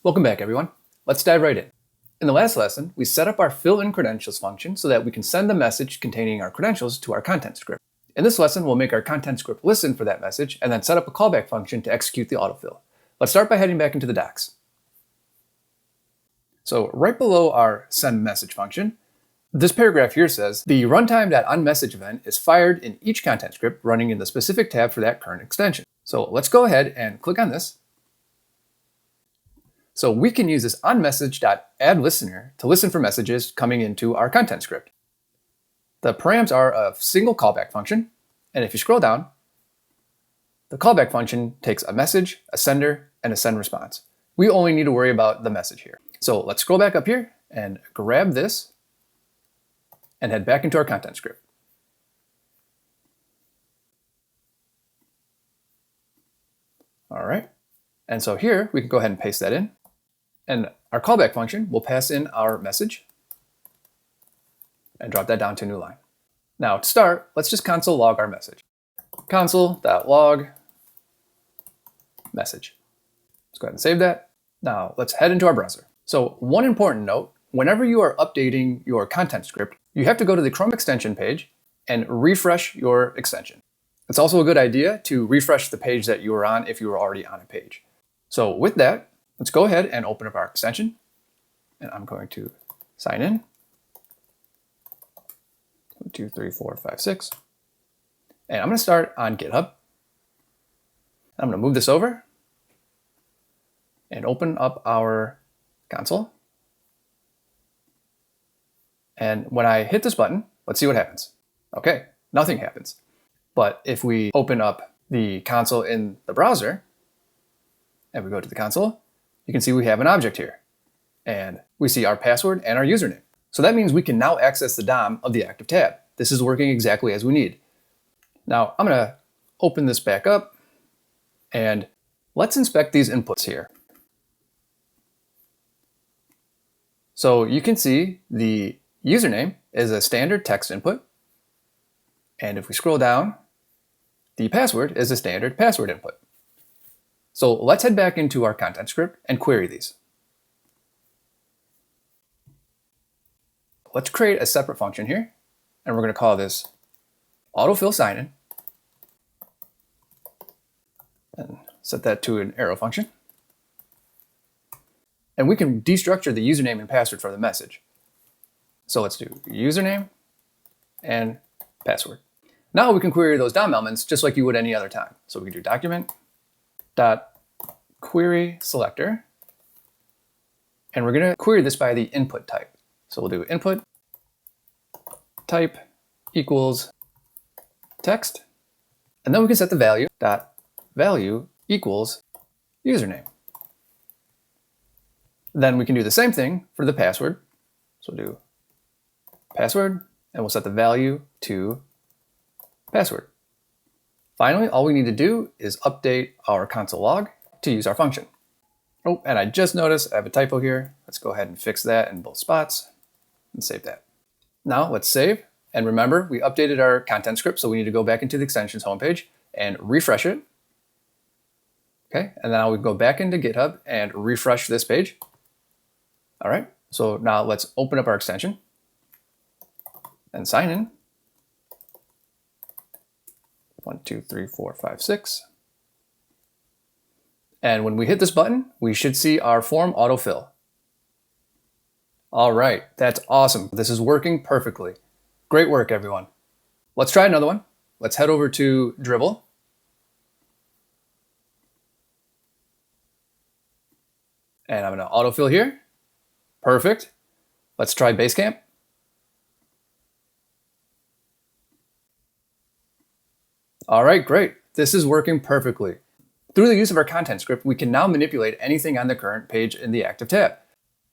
Welcome back, everyone. Let's dive right in. In the last lesson, we set up our fill-in credentials function so that we can send the message containing our credentials to our content script. In this lesson, we'll make our content script listen for that message and then set up a callback function to execute the autofill. Let's start by heading back into the docs. So right below our send message function, this paragraph here says the runtime.onMessage event is fired in each content script running in the specific tab for that current extension. So let's go ahead and click on this. So we can use this onMessage.addListener to listen for messages coming into our content script. The params are a single callback function, and if you scroll down, the callback function takes a message, a sender, and a send response. We only need to worry about the message here. So let's scroll back up here and grab this and head back into our content script. All right, and so here we can go ahead and paste that in. And our callback function will pass in our message and drop that down to a new line. Now to start, let's just console log our message. Console.log message. Let's go ahead and save that. Now let's head into our browser. So one important note, whenever you are updating your content script, you have to go to the Chrome extension page and refresh your extension. It's also a good idea to refresh the page that you were on if you were already on a page. So with that, let's go ahead and open up our extension, and I'm going to sign in. 1, 2, 3, 4, 5, 6. And I'm going to start on GitHub. I'm going to move this over and open up our console. And when I hit this button, let's see what happens. Okay, nothing happens. But if we open up the console in the browser and we go to the console, you can see we have an object here, and we see our password and our username. So that means we can now access the DOM of the active tab. This is working exactly as we need. Now I'm going to open this back up, and let's inspect these inputs here. So you can see the username is a standard text input, and if we scroll down, the password is a standard password input. So let's head back into our content script and query these. Let's create a separate function here, and we're going to call this autofill signin, and set that to an arrow function. And we can destructure the username and password for the message. So let's do username and password. Now we can query those DOM elements just like you would any other time. So we can do document.query selector, and we're going to query this by the input type. So we'll do input type equals text, and then we can set the value equals username. Then we can do the same thing for the password. So we'll do password, and we'll set the value to password. Finally, all we need to do is update our console log to use our function. Oh, and I just noticed I have a typo here. Let's go ahead and fix that in both spots and save that. Now let's save. And remember, we updated our content script, so we need to go back into the extensions homepage and refresh it. Okay, and now we go back into GitHub and refresh this page. All right, so now let's open up our extension and sign in. 1, 2, 3, 4, 5, 6. And when we hit this button, we should see our form autofill. All right, that's awesome. This is working perfectly. Great work, everyone. Let's try another one. Let's head over to Dribble. And I'm going to autofill here. Perfect. Let's try Basecamp. All right, great. This is working perfectly. Through the use of our content script, we can now manipulate anything on the current page in the active tab.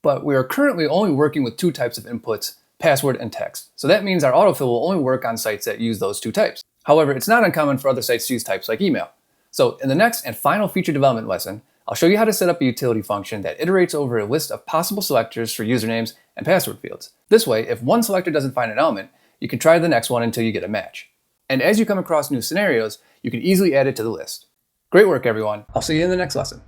But we are currently only working with two types of inputs, password and text. So that means our autofill will only work on sites that use those two types. However, it's not uncommon for other sites to use types like email. So in the next and final feature development lesson, I'll show you how to set up a utility function that iterates over a list of possible selectors for usernames and password fields. This way, if one selector doesn't find an element, you can try the next one until you get a match. And as you come across new scenarios, you can easily add it to the list. Great work, everyone. I'll see you in the next lesson.